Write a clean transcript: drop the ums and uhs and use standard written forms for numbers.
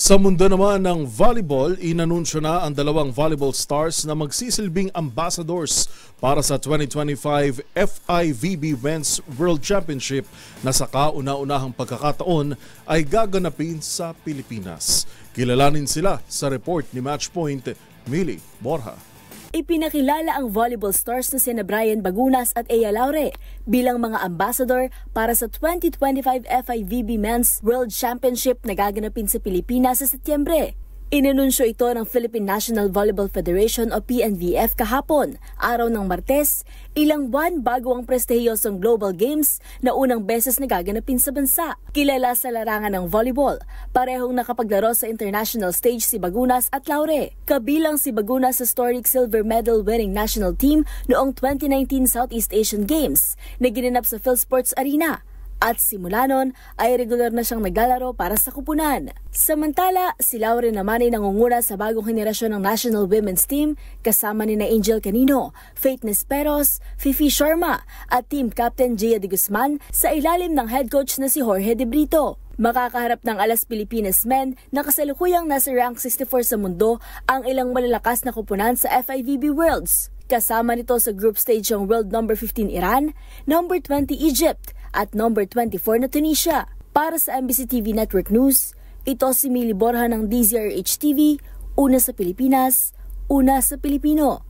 Sa mundo naman ng volleyball, inanunsyo na ang dalawang volleyball stars na magsisilbing ambassadors para sa 2025 FIVB Men's World Championship na sa kauna-unahang pagkakataon ay gaganapin sa Pilipinas. Kilalanin sila sa report ni Matchpoint, Mili Borja. Ipinakilala ang volleyball stars na sina Brian Bagunas at Ea Laure bilang mga ambassador para sa 2025 FIVB Men's World Championship na gaganapin sa Pilipinas sa Setyembre. Inanunsyo ito ng Philippine National Volleyball Federation o PNVF kahapon, araw ng Martes, ilang buwan bago ang prestihiyosong Global Games na unang beses na gaganapin sa bansa. Kilala sa larangan ng volleyball, parehong nakapaglaro sa international stage si Bagunas at Laure. Kabilang si Bagunas sa historic silver medal winning national team noong 2019 Southeast Asian Games na ginanap sa PhilSports Arena. At simula nun ay regular na siyang naglalaro para sa kupunan. Samantala, si Laure naman ay nangunguna sa bagong henerasyon ng National Women's Team kasama ni Angel Canino, Faith Nesperos, Fifi Sharma at Team Captain Gia de Guzman sa ilalim ng head coach na si Jorge De Brito. Makakaharap ng Alas Pilipinas Men na kasalukuyang nasa rank 64 sa mundo ang ilang malalakas na kupunan sa FIVB Worlds. Kasama nito sa group stage ang world number 15 Iran, number 20 Egypt, at number 24 na Tunisia. Para sa MBC TV Network News, ito si Mili Borja ng DZRH TV, una sa Pilipinas, una sa Pilipino.